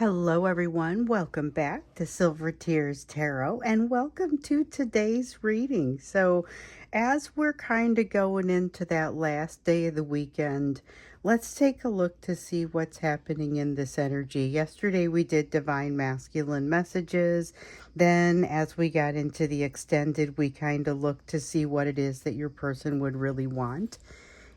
Hello, everyone. Welcome back to Silver Tears Tarot and welcome to today's reading. So, as we're kind of going into that last day of the weekend, let's take a look to see what's happening in this energy. Yesterday, we did Divine Masculine Messages. Then, as we got into the extended, we kind of looked to see what it is that your person would really want.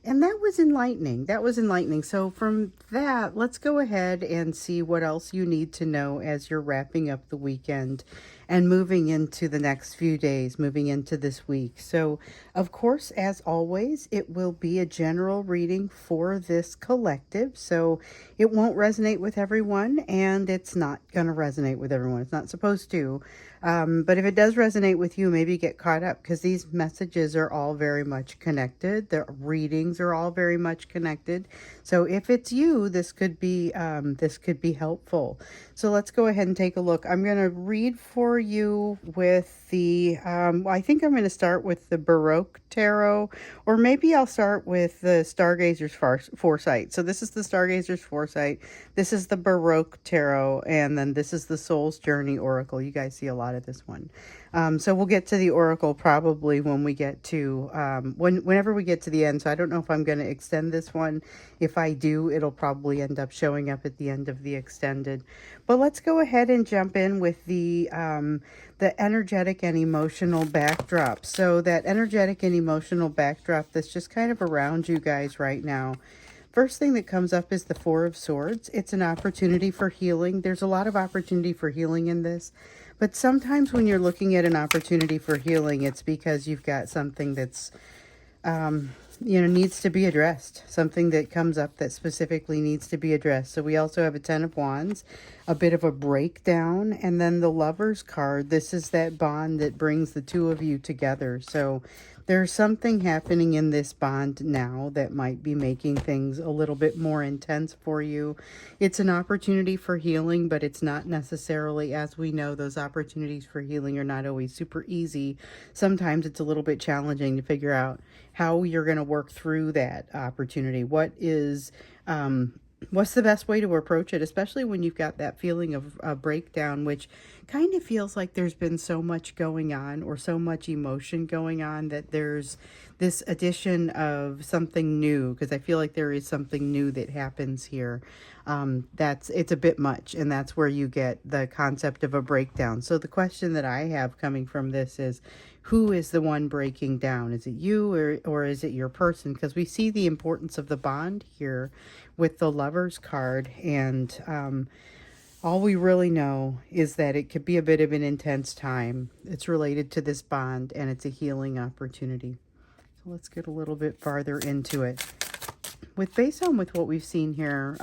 And that was enlightening. That was enlightening. So from that, let's go ahead and see what else you need to know as you're wrapping up the weekend and moving into the next few days, moving into this week. So, of course, as always, it will be a general reading for this collective. So it won't resonate with everyone, and it's not going to resonate with everyone. It's not supposed to. But if it does resonate with you, maybe get caught up because these messages are all very much connected. The readings are all very much connected. So if it's you, this could be helpful. So let's go ahead and take a look. I'm going to read for you with the, I think I'm going to start with the Baroque Tarot, or maybe I'll start with the Stargazer's Foresight. So this is the Stargazer's Foresight. This is the Baroque Tarot, and then this is the Soul's Journey Oracle. You guys see a lot of this one. So we'll get to the Oracle probably when we get to, whenever we get to the end. So I don't know if I'm going to extend this one. If I do, it'll probably end up showing up at the end of the extended. But let's go ahead and jump in with the energetic and emotional backdrop. So that energetic and emotional backdrop that's just kind of around you guys right now. First thing that comes up is the Four of Swords. It's an opportunity for healing. There's a lot of opportunity for healing in this. But sometimes when you're looking at an opportunity for healing, it's because you've got something that's, needs to be addressed. Something that comes up that specifically needs to be addressed. So we also have a Ten of Wands, a bit of a breakdown, and then the Lover's card. This is that bond that brings the two of you together. So there's something happening in this bond now that might be making things a little bit more intense for you. It's an opportunity for healing, but it's not necessarily, as we know, those opportunities for healing are not always super easy. Sometimes it's a little bit challenging to figure out how you're going to work through that opportunity. What's the best way to approach it, especially when you've got that feeling of a breakdown, which kind of feels like there's been so much going on or so much emotion going on that there's this addition of something new, because I feel like there is something new that happens here. It's a bit much, and that's where you get the concept of a breakdown. So the question that I have coming from this is, who is the one breaking down? Is it you or is it your person? Because we see the importance of the bond here with the Lover's card, and all we really know is that it could be a bit of an intense time. It's related to this bond, and it's a healing opportunity. So let's get a little bit farther into it. Based on what we've seen here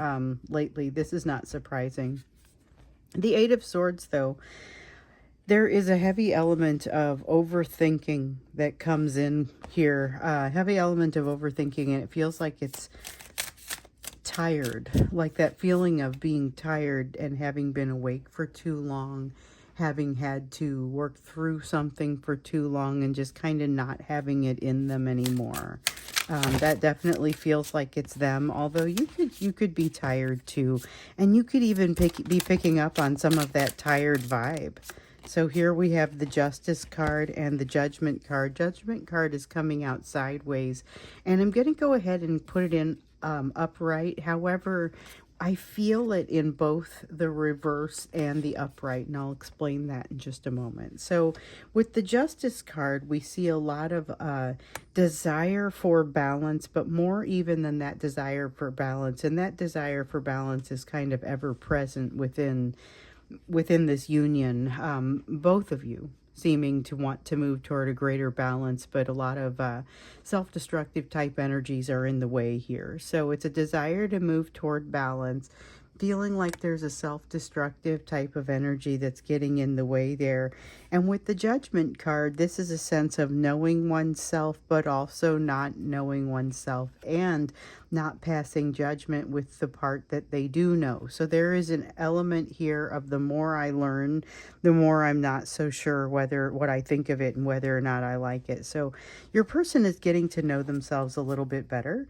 lately, this is not surprising. The Eight of Swords, though, there is a heavy element of overthinking that comes in here. Heavy element of overthinking, and it feels like it's tired. Like that feeling of being tired and having been awake for too long, having had to work through something for too long, and just kind of not having it in them anymore. That definitely feels like it's them, although you could be tired too, and you could even be picking up on some of that tired vibe. So here we have the Justice card and the Judgment card. Judgment card is coming out sideways, and I'm going to go ahead and put it in upright. However, I feel it in both the reverse and the upright, and I'll explain that in just a moment. So with the Justice card, we see a lot of desire for balance, but more even than that desire for balance. And that desire for balance is kind of ever present within this union, both of you seeming to want to move toward a greater balance, but a lot of self-destructive type energies are in the way here. So it's a desire to move toward balance, feeling like there's a self-destructive type of energy that's getting in the way there. And with the Judgment card, this is a sense of knowing oneself, but also not knowing oneself and not passing judgment with the part that they do know. So there is an element here of the more I learn, the more I'm not so sure what I think of it and whether or not I like it. So your person is getting to know themselves a little bit better.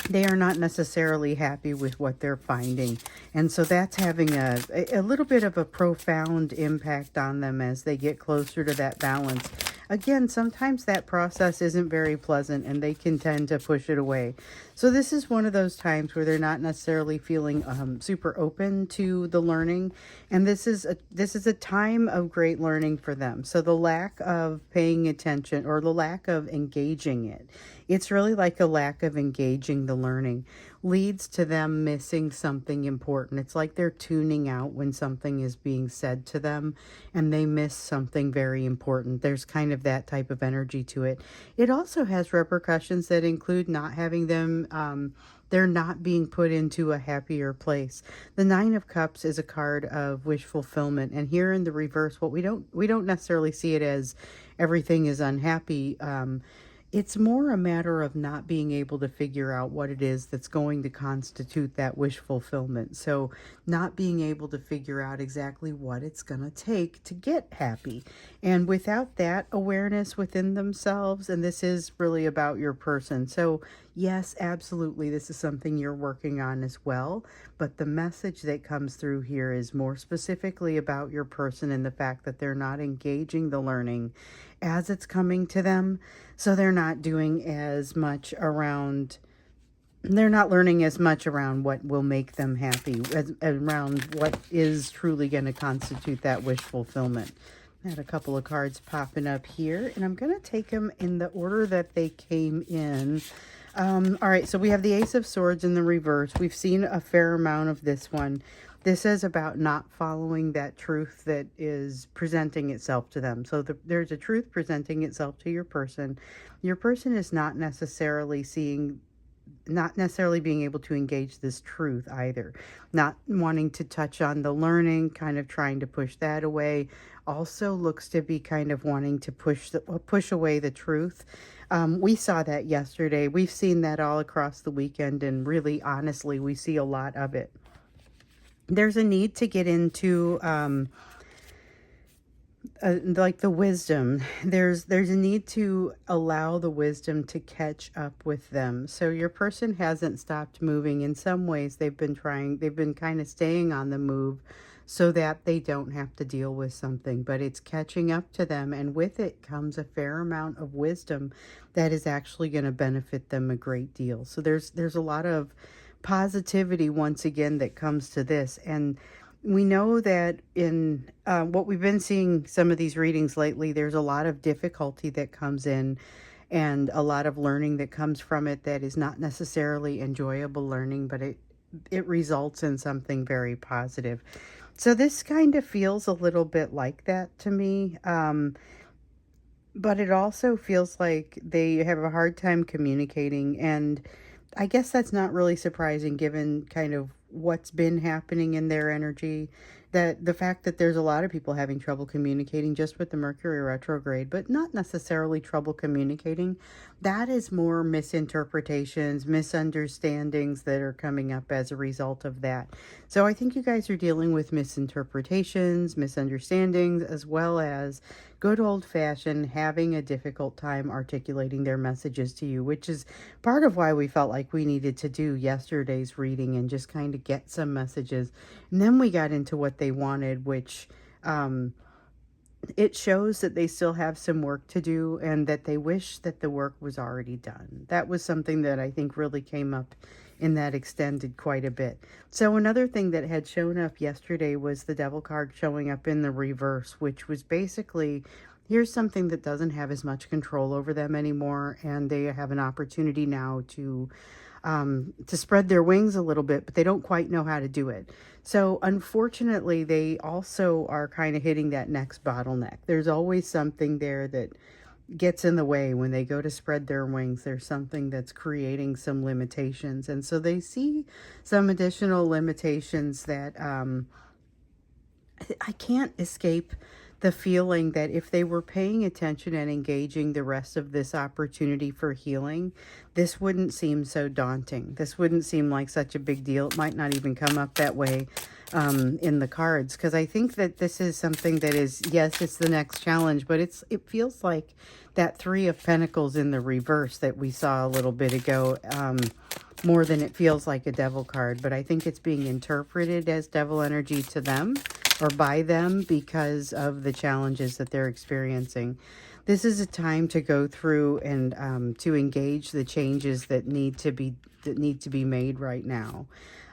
they are not necessarily happy with what they're finding. And so that's having a little bit of a profound impact on them as they get closer to that balance. Again, sometimes that process isn't very pleasant and they can tend to push it away. So this is one of those times where they're not necessarily feeling super open to the learning. And this is a time of great learning for them. So the lack of paying attention or the lack of engaging it, it's really like a lack of engaging the learning leads to them missing something important. It's like they're tuning out when something is being said to them and they miss something very important. There's kind of that type of energy to it. It also has repercussions that include not having them, they're not being put into a happier place. The Nine of Cups is a card of wish fulfillment, and here in the reverse, what we don't necessarily see it as everything is unhappy. It's more a matter of not being able to figure out what it is that's going to constitute that wish fulfillment. So not being able to figure out exactly what it's going to take to get happy. And without that awareness within themselves, and this is really about your person. So yes, absolutely, this is something you're working on as well. But the message that comes through here is more specifically about your person and the fact that they're not engaging the learning as it's coming to them. So they're not doing as much around, they're not learning as much around what will make them happy, around what is truly going to constitute that wish fulfillment. I had a couple of cards popping up here, and I'm going to take them in the order that they came in. All right, so we have the Ace of Swords in the reverse. We've seen a fair amount of this one. This is about not following that truth that is presenting itself to them. So there's a truth presenting itself to your person. Your person is not necessarily being able to engage this truth either. Not wanting to touch on the learning, kind of trying to push that away. Also looks to be kind of wanting to push away the truth. We saw that yesterday. We've seen that all across the weekend, and really, honestly, we see a lot of it. There's a need to get into like the wisdom. There's a need to allow the wisdom to catch up with them. So your person hasn't stopped moving. In some ways, they've been kind of staying on the move so that they don't have to deal with something, but it's catching up to them, and with it comes a fair amount of wisdom that is actually going to benefit them a great deal. So there's a lot of positivity once again that comes to this. And we know that in what we've been seeing some of these readings lately, there's a lot of difficulty that comes in and a lot of learning that comes from it that is not necessarily enjoyable learning, but it results in something very positive. So this kind of feels a little bit like that to me. But it also feels like they have a hard time communicating, and I guess that's not really surprising given kind of what's been happening in their energy. That the fact that there's a lot of people having trouble communicating just with the Mercury retrograde, but not necessarily trouble communicating. That is more misinterpretations, misunderstandings that are coming up as a result of that. So I think you guys are dealing with misinterpretations, misunderstandings, as well as good old-fashioned having a difficult time articulating their messages to you, which is part of why we felt like we needed to do yesterday's reading and just kind of get some messages. And then we got into what they wanted, which it shows that they still have some work to do and that they wish that the work was already done. That was something that I think really came up in that extended quite a bit. So another thing that had shown up yesterday was the Devil card showing up in the reverse, which was basically, here's something that doesn't have as much control over them anymore, and they have an opportunity now to spread their wings a little bit, but they don't quite know how to do it. So unfortunately, they also are kind of hitting that next bottleneck. There's always something there that gets in the way when they go to spread their wings. There's something that's creating some limitations, and so they see some additional limitations that I can't escape the feeling that if they were paying attention and engaging the rest of this opportunity for healing, this wouldn't seem so daunting. This wouldn't seem like such a big deal. It might not even come up that way. in the cards, because I think that this is something that is, yes, it's the next challenge, but it feels like that Three of Pentacles in the reverse that we saw a little bit ago, more than it feels like a devil card. But I think it's being interpreted as devil energy to them or by them because of the challenges that they're experiencing. This is a time to go through and to engage the changes that need to be made right now.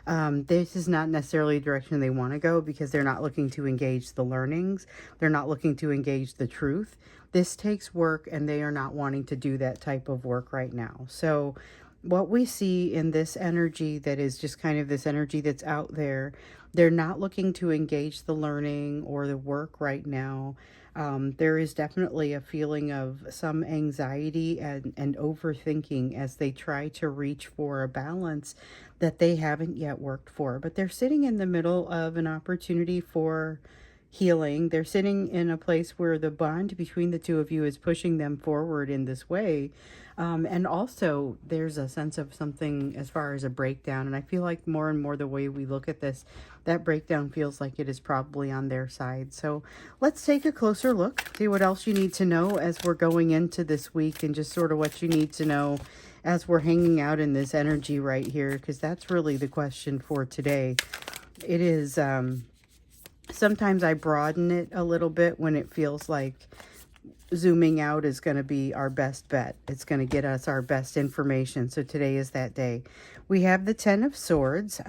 This is not necessarily the direction they want to go because they're not looking to engage the learnings. They're not looking to engage the truth. This takes work, and they are not wanting to do that type of work right now. So what we see in this energy that is just kind of this energy that's out there, they're not looking to engage the learning or the work right now. There is definitely a feeling of some anxiety and overthinking as they try to reach for a balance that they haven't yet worked for. But they're sitting in the middle of an opportunity for healing. They're sitting in a place where the bond between the two of you is pushing them forward in this way. And also, there's a sense of something as far as a breakdown. And I feel like more and more the way we look at this, that breakdown feels like it is probably on their side. So let's take a closer look, see what else you need to know as we're going into this week, and just sort of what you need to know as we're hanging out in this energy right here, because that's really the question for today. It is, sometimes I broaden it a little bit when it feels like zooming out is going to be our best bet. It's going to get us our best information. So today is that day. We have the Ten of Swords.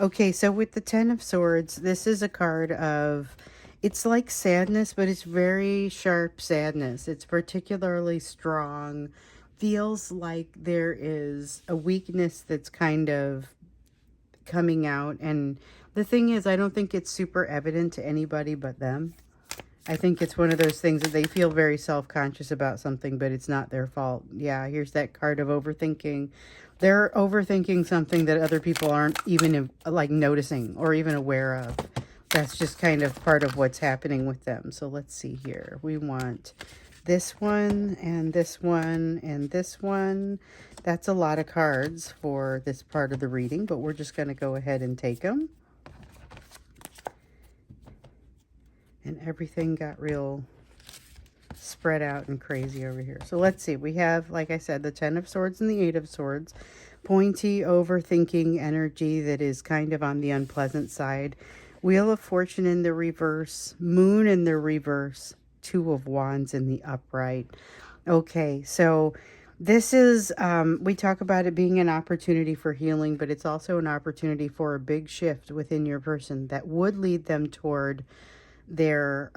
Okay, so with the Ten of Swords, this is a card of, it's like sadness, but it's very sharp sadness. It's particularly strong. Feels like there is a weakness that's kind of coming out. And the thing is, I don't think it's super evident to anybody but them. I think it's one of those things that they feel very self-conscious about something, but it's not their fault. Yeah, here's that card of overthinking. They're overthinking something that other people aren't even like noticing or even aware of. That's just kind of part of what's happening with them. So let's see here. We want this one and this one and this one. That's a lot of cards for this part of the reading, but we're just going to go ahead and take them. And everything got real spread out and crazy over here. So let's see. We have, like I said, the Ten of Swords and the Eight of Swords. Pointy, overthinking energy that is kind of on the unpleasant side. Wheel of Fortune in the reverse. Moon in the reverse. Two of Wands in the upright. Okay, so this is, we talk about it being an opportunity for healing, but it's also an opportunity for a big shift within your person that would lead them toward their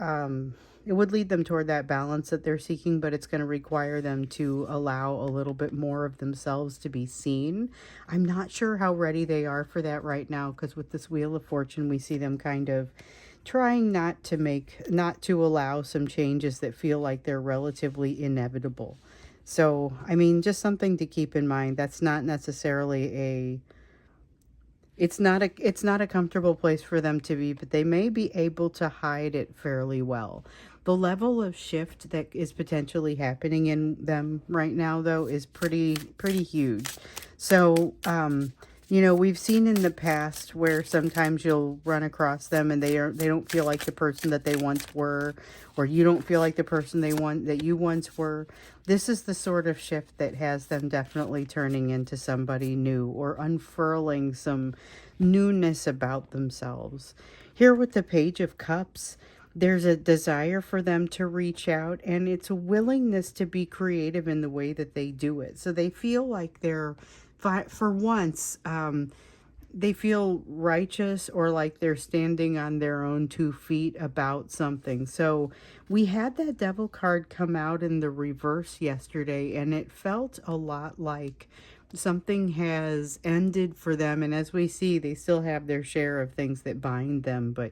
it would lead them toward that balance that they're seeking, but it's going to require them to allow a little bit more of themselves to be seen. I'm not sure how ready they are for that right now, because with this Wheel of Fortune, we see them kind of trying not to allow some changes that feel like they're relatively inevitable. So, I mean, just something to keep in mind. That's not necessarily it's not a comfortable place for them to be, but they may be able to hide it fairly well. The level of shift that is potentially happening in them right now, though, is pretty huge. So, you know, we've seen in the past where sometimes you'll run across them and they don't feel like the person that they once were, or you don't feel like the person that you once were. This is the sort of shift that has them definitely turning into somebody new or unfurling some newness about themselves. Here with the Page of Cups, there's a desire for them to reach out, and it's a willingness to be creative in the way that they do it. So they feel like they're, for once, they feel righteous or like they're standing on their own 2 feet about something. So we had that Devil card come out in the reverse yesterday, and it felt a lot like something has ended for them. And as we see, they still have their share of things that bind them, but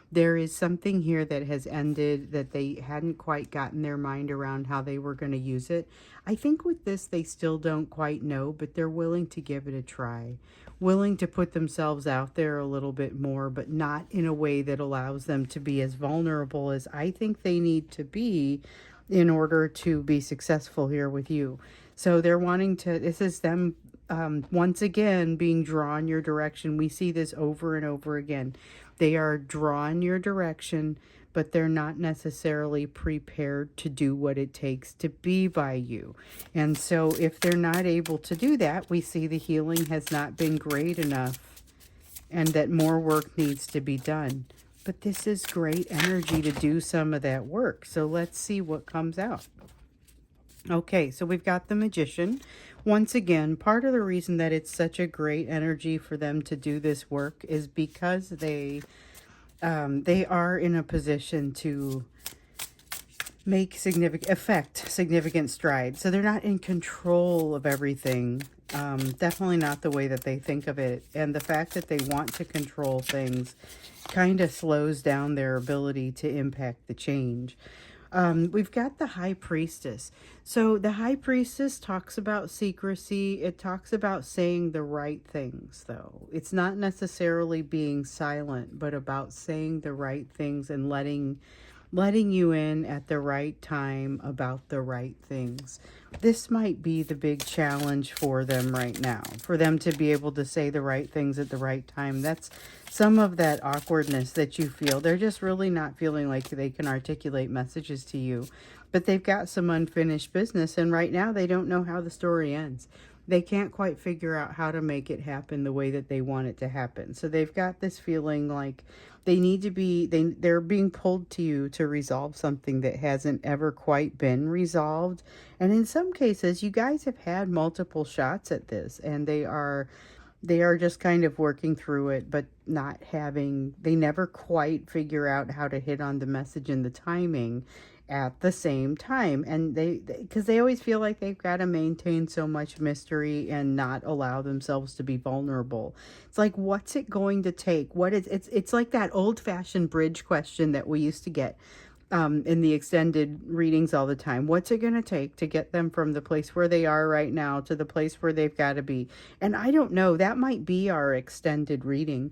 there is something here that has ended that they hadn't quite gotten their mind around how they were going to use it. I think with this, they still don't quite know, but they're willing to give it a try, willing to put themselves out there a little bit more, but not in a way that allows them to be as vulnerable as I think they need to be in order to be successful here with you. So they're wanting to, this is them once again being drawn your direction. We see this over and over again. They are drawn your direction, but they're not necessarily prepared to do what it takes to be by you. And so if they're not able to do that, we see the healing has not been great enough and that more work needs to be done. But this is great energy to do some of that work. So let's see what comes out. Okay, so we've got the Magician. Once again, part of the reason that it's such a great energy for them to do this work is because they are in a position to make significant strides. So they're not in control of everything. Definitely not the way that they think of it. And the fact that they want to control things kind of slows down their ability to impact the change. We've got the High Priestess. So the High Priestess talks about secrecy. It talks about saying the right things, though. It's not necessarily being silent, but about saying the right things and letting you in at the right time about the right things. This might be the big challenge for them right now, for them to be able to say the right things at the right time. That's some of that awkwardness that you feel. They're just really not feeling like they can articulate messages to you, but they've got some unfinished business, and right now they don't know how the story ends. They can't quite figure out how to make it happen the way that they want it to happen. So they've got this feeling like they need to be, they're being pulled to you to resolve something that hasn't ever quite been resolved. And in some cases, you guys have had multiple shots at this, and they are just kind of working through it, but they never quite figure out how to hit on the message and the timing at the same time. And because they always feel like they've got to maintain so much mystery and not allow themselves to be vulnerable. It's like, what's it going to take? It's like that old-fashioned bridge question that we used to get in the extended readings all the time. What's it going to take to get them from the place where they are right now to the place where they've got to be? And I don't know, that might be our extended reading,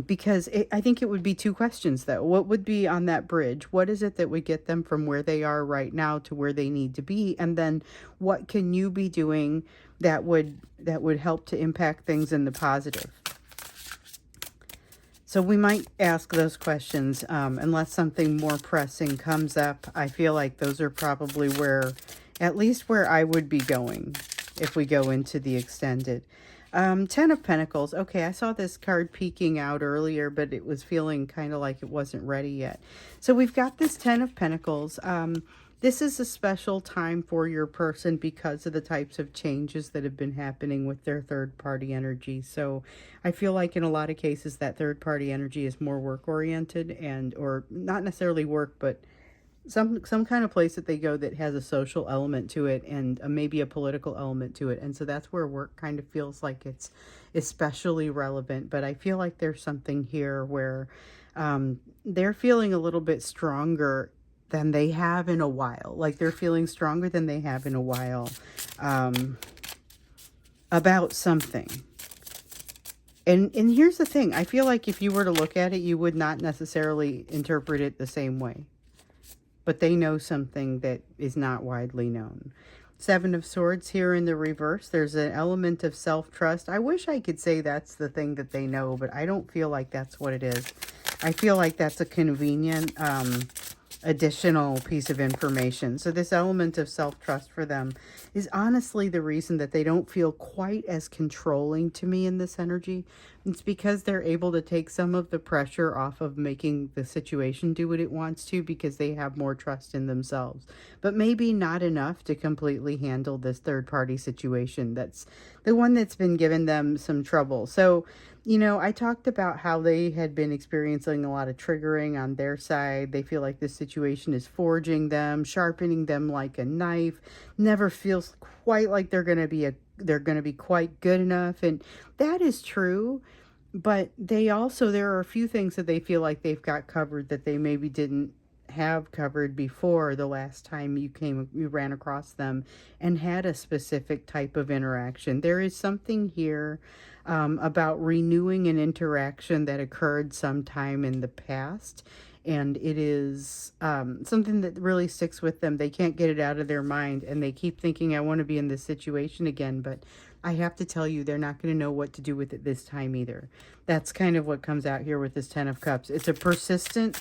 because I think it would be two questions, though. What would be on that bridge? What is it that would get them from where they are right now to where they need to be? And then what can you be doing that would help to impact things in the positive? So we might ask those questions unless something more pressing comes up. I feel like those are probably at least where I would be going if we go into the extended. Ten of Pentacles. Okay, I saw this card peeking out earlier, but it was feeling kind of like it wasn't ready yet. So we've got this Ten of Pentacles. This is a special time for your person because of the types of changes that have been happening with their third-party energy. So I feel like in a lot of cases that third-party energy is more work-oriented or not necessarily work, but some kind of place that they go that has a social element to it and maybe a political element to it. And so that's where work kind of feels like it's especially relevant. But I feel like there's something here where they're feeling a little bit stronger than they have in a while. Like they're feeling stronger than they have in a while about something. And here's the thing. I feel like if you were to look at it, you would not necessarily interpret it the same way. But they know something that is not widely known. Seven of Swords here in the reverse. There's an element of self-trust. I wish I could say that's the thing that they know, but I don't feel like that's what it is. I feel like that's a convenient additional piece of information. So this element of self-trust for them is honestly the reason that they don't feel quite as controlling to me in this energy. It's because they're able to take some of the pressure off of making the situation do what it wants to because they have more trust in themselves. But maybe not enough to completely handle this third-party situation. That's the one that's been giving them some trouble. So, you know, I talked about how they had been experiencing a lot of triggering on their side. They feel like this situation is forging them, sharpening them like a knife. Never feels quite like they're going to be quite good enough, and that is true. But there are a few things that they feel like they've got covered that they maybe didn't have covered before the last time you ran across them and had a specific type of interaction. There is something here about renewing an interaction that occurred sometime in the past, and it is something that really sticks with them. They can't get it out of their mind, and they keep thinking, I want to be in this situation again, but I have to tell you, they're not going to know what to do with it this time either. That's kind of what comes out here with this Ten of Cups. It's a persistent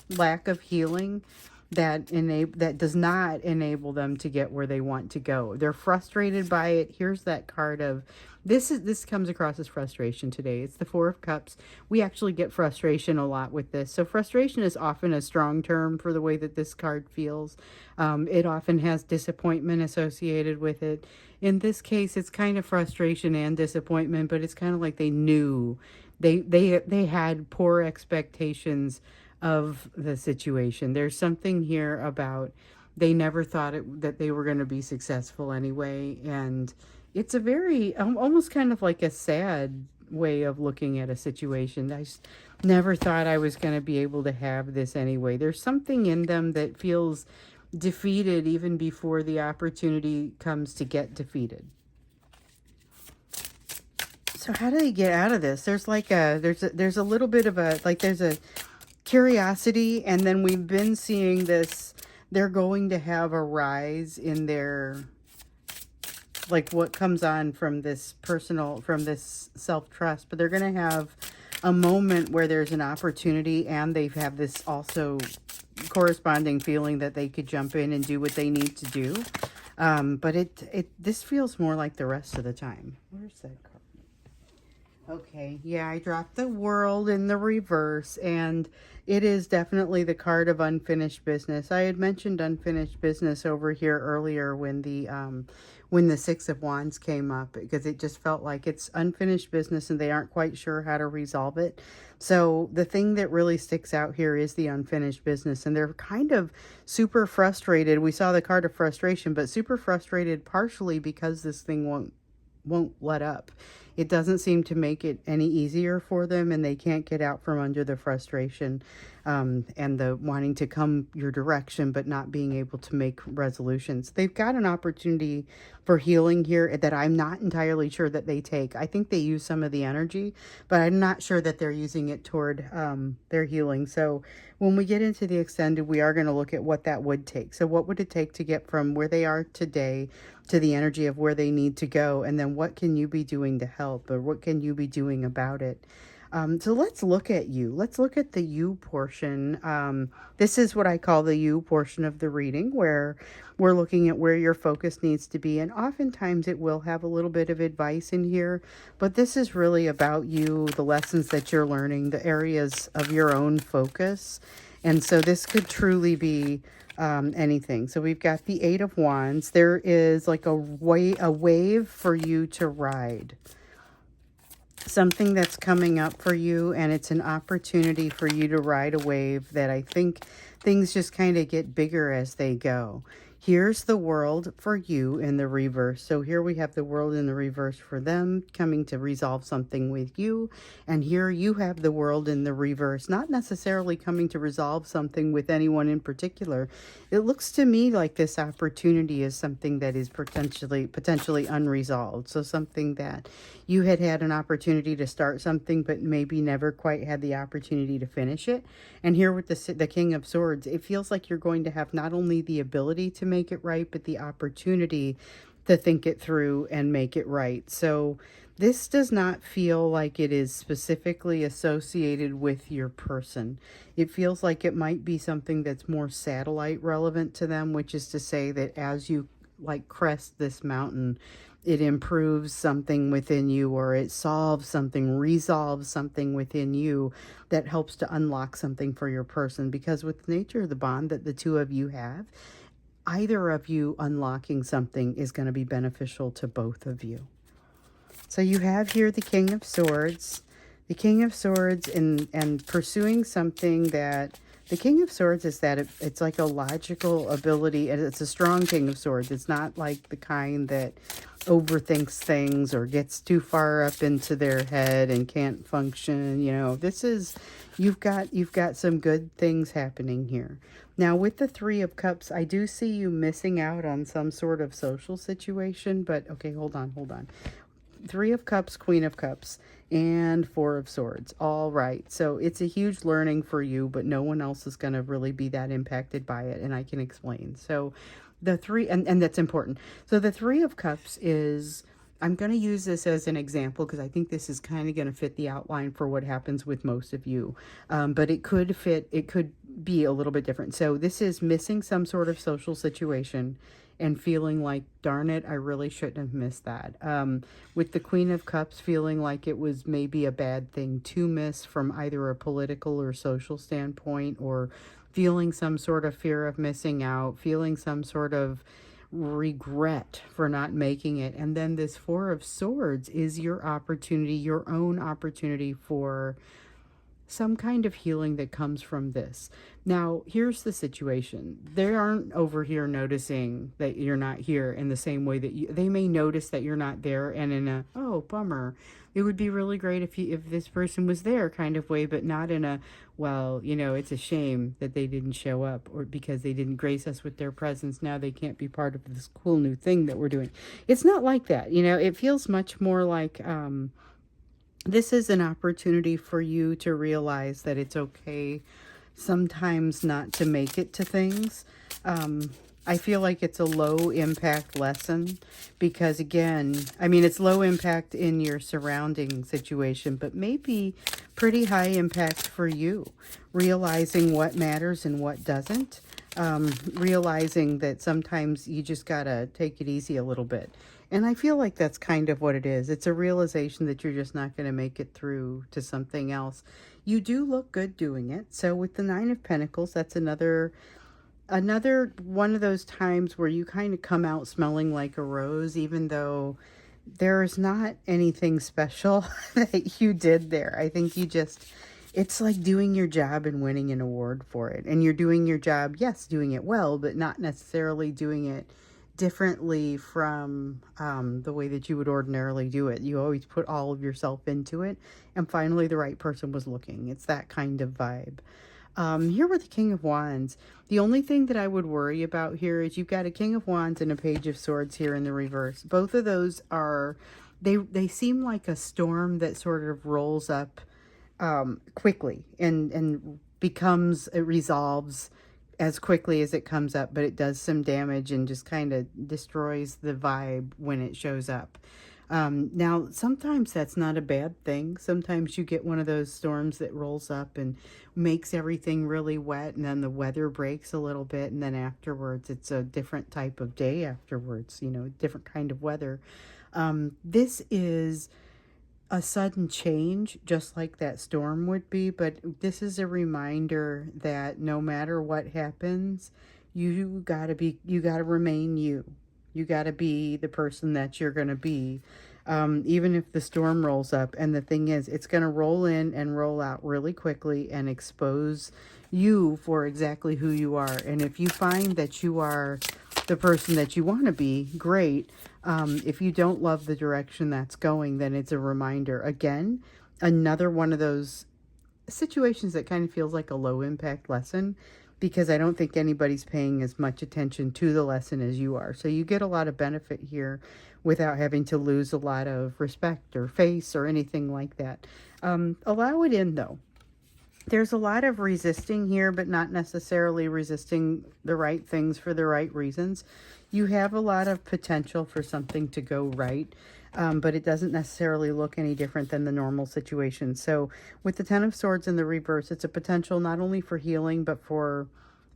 lack of healing that does not enable them to get where they want to go. They're frustrated by it. Here's that card of this comes across as frustration today. It's the Four of Cups. We actually get frustration a lot with this. So frustration is often a strong term for the way that this card feels. It often has disappointment associated with it. In this case, it's kind of frustration and disappointment, but it's kind of like they knew they had poor expectations of the situation. There's something here about they never thought that they were going to be successful anyway, and it's a very almost kind of like a sad way of looking at a situation. I just never thought I was going to be able to have this anyway. There's something in them that feels defeated even before the opportunity comes to get defeated. So how do they get out of this? There's like there's a little bit of a there's a curiosity, and then we've been seeing this. They're going to have a rise in their what comes on from this self-trust, but they're going to have a moment where there's an opportunity, and they have this also corresponding feeling that they could jump in and do what they need to do. But this feels more like the rest of the time. Where's that card? Okay, yeah, I dropped the World in the reverse, and it is definitely the card of unfinished business. I had mentioned unfinished business over here earlier when the Six of Wands came up, because it just felt like it's unfinished business and they aren't quite sure how to resolve it. So the thing that really sticks out here is the unfinished business, and they're kind of super frustrated. We saw the card of frustration, but super frustrated partially because this thing won't let up. It doesn't seem to make it any easier for them, and they can't get out from under the frustration and the wanting to come your direction but not being able to make resolutions. They've got an opportunity for healing here that I'm not entirely sure that they take. I think they use some of the energy, but I'm not sure that they're using it toward their healing. So when we get into the extended, we are going to look at what that would take. So what would it take to get from where they are today to the energy of where they need to go? And then what can you be doing to help, or what can you be doing about it? So let's look at you. Let's look at the you portion. This is what I call the you portion of the reading, where we're looking at where your focus needs to be. And oftentimes it will have a little bit of advice in here, but this is really about you, the lessons that you're learning, the areas of your own focus. And so this could truly be anything. So we've got the Eight of Wands. There is like a wave for you to ride. Something that's coming up for you, and it's an opportunity for you to ride a wave that I think things just kind of get bigger as they go. Here's the World for you in the reverse. So here we have the World in the reverse for them, coming to resolve something with you. And here you have the World in the reverse, not necessarily coming to resolve something with anyone in particular. It looks to me like this opportunity is something that is potentially unresolved. So something that you had an opportunity to start something, but maybe never quite had the opportunity to finish it. And here with the King of Swords, it feels like you're going to have not only the ability to make it right, but the opportunity to think it through and make it right. So this does not feel like it is specifically associated with your person. It feels like it might be something that's more satellite relevant to them, which is to say that as you crest this mountain, it improves something within you, or it solves something, resolves something within you that helps to unlock something for your person. Because with the nature of the bond that the two of you have, either of you unlocking something is going to be beneficial to both of you. So you have here the King of Swords. The King of Swords and pursuing something that... The King of Swords is that it's like a logical ability, and it's a strong King of Swords. It's not like the kind that overthinks things or gets too far up into their head and can't function. You know, this is, you've got some good things happening here. Now with the Three of Cups, I do see you missing out on some sort of social situation, but okay, hold on. Three of Cups, Queen of Cups, and Four of Swords. All right. So it's a huge learning for you, but no one else is going to really be that impacted by it. And I can explain. So the three, and that's important. So the Three of Cups is I'm going to use this as an example because I think this is kind of going to fit the outline for what happens with most of you. But it could be a little bit different. So this is missing some sort of social situation and feeling like, darn it, I really shouldn't have missed that. With the Queen of Cups, feeling like it was maybe a bad thing to miss from either a political or social standpoint, or feeling some sort of fear of missing out, feeling some sort of regret for not making it. And then this Four of Swords is your opportunity, your own opportunity for some kind of healing that comes from this. Now, here's the situation. They aren't over here noticing that you're not here in the same way that they may notice that you're not there, and in a, oh, bummer. It would be really great if this person was there kind of way, but not in a, well, it's a shame that they didn't show up, or because they didn't grace us with their presence. Now they can't be part of this cool new thing that we're doing. It's not like that. It feels much more like, this is an opportunity for you to realize that it's okay sometimes not to make it to things. I feel like it's a low impact lesson because, again, it's low impact in your surrounding situation, but maybe pretty high impact for you. Realizing what matters and what doesn't. Realizing that sometimes you just gotta take it easy a little bit. And I feel like that's kind of what it is. It's a realization that you're just not going to make it through to something else. You do look good doing it. So with the Nine of Pentacles, that's another one of those times where you kind of come out smelling like a rose, even though there's not anything special that you did there. I think it's like doing your job and winning an award for it. And you're doing your job, yes, doing it well, but not necessarily doing it differently from the way that you would ordinarily do it. You always put all of yourself into it, and finally the right person was looking. It's that kind of vibe. Here with the King of Wands, the only thing that I would worry about here is you've got a King of Wands and a Page of Swords here in the reverse. Both of those are, they seem like a storm that sort of rolls up quickly and it resolves as quickly as it comes up, but it does some damage and just kind of destroys the vibe when it shows up. Now, sometimes that's not a bad thing. Sometimes you get one of those storms that rolls up and makes everything really wet, and then the weather breaks a little bit, and then afterwards it's a different type of day afterwards, different kind of weather. This is a sudden change, just like that storm would be, but this is a reminder that no matter what happens, you gotta remain you. You gotta be the person that you're gonna be, even if the storm rolls up. And the thing is, it's gonna roll in and roll out really quickly and expose you for exactly who you are. And if you find that you are the person that you want to be, great. If you don't love the direction that's going, then it's a reminder. Again, another one of those situations that kind of feels like a low impact lesson, because I don't think anybody's paying as much attention to the lesson as you are. So you get a lot of benefit here without having to lose a lot of respect or face or anything like that. Allow it in, though. There's a lot of resisting here, but not necessarily resisting the right things for the right reasons. You have a lot of potential for something to go right, but it doesn't necessarily look any different than the normal situation. So with the Ten of Swords in the reverse, it's a potential not only for healing, but for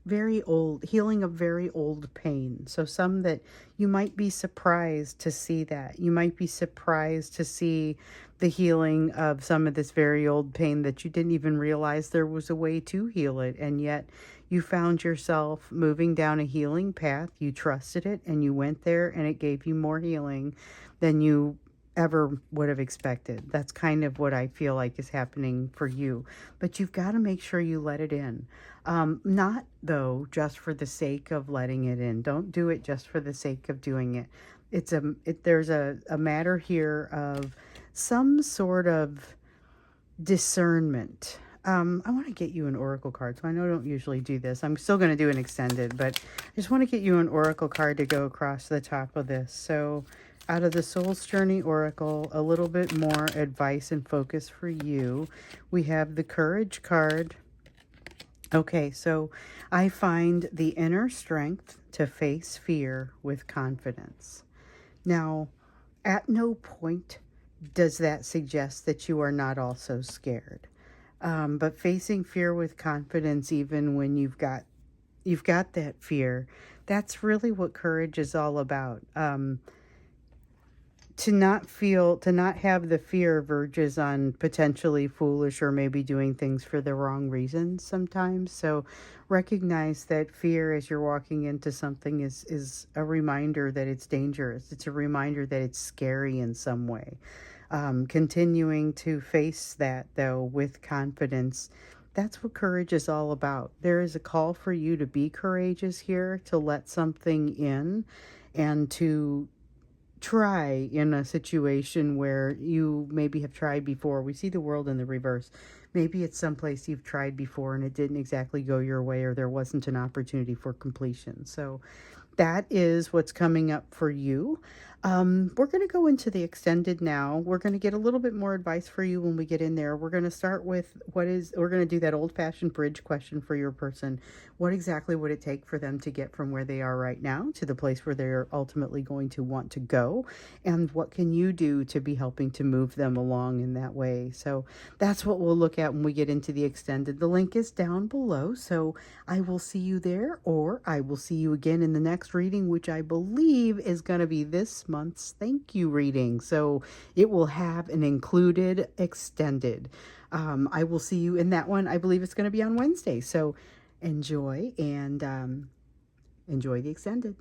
healing of very old pain. So some that you might be surprised to see that. You might be surprised to see the healing of some of this very old pain that you didn't even realize there was a way to heal it. And yet you found yourself moving down a healing path. You trusted it and you went there, and it gave you more healing than you ever would have expected. That's kind of what I feel like is happening for you. But you've got to make sure you let it in. Not, though, just for the sake of letting it in. Don't do it just for the sake of doing it. There's a matter here of some sort of discernment. I want to get you an oracle card. So I know I don't usually do this. I'm still going to do an extended, but I just want to get you an oracle card to go across the top of this. So out of the Soul's Journey Oracle, a little bit more advice and focus for you. We have the Courage card. Okay, so I find the inner strength to face fear with confidence. Now, At no point does that suggest that you are not also scared. But facing fear with confidence, even when you've got that fear, that's really what courage is all about. To not have the fear verges on potentially foolish or maybe doing things for the wrong reasons sometimes. So recognize that fear as you're walking into something is a reminder that it's dangerous. It's a reminder that it's scary in some way. Continuing to face that though with confidence, that's what courage is all about. There is a call for you to be courageous here, to let something in and to try in a situation where you maybe have tried before. We see the world in the reverse. Maybe it's someplace you've tried before and it didn't exactly go your way, or there wasn't an opportunity for completion. So that is what's coming up for you. We're going to go into the extended now. We're going to get a little bit more advice for you when we get in there. We're going to start with we're going to do that old fashioned bridge question for your person. What exactly would it take for them to get from where they are right now to the place where they're ultimately going to want to go? And what can you do to be helping to move them along in that way? So that's what we'll look at when we get into the extended. The link is down below. So I will see you there, or I will see you again in the next reading, which I believe is going to be this month's thank you reading. So it will have an included extended. I will see you in that one. I believe it's going to be on Wednesday. So enjoy and enjoy the extended.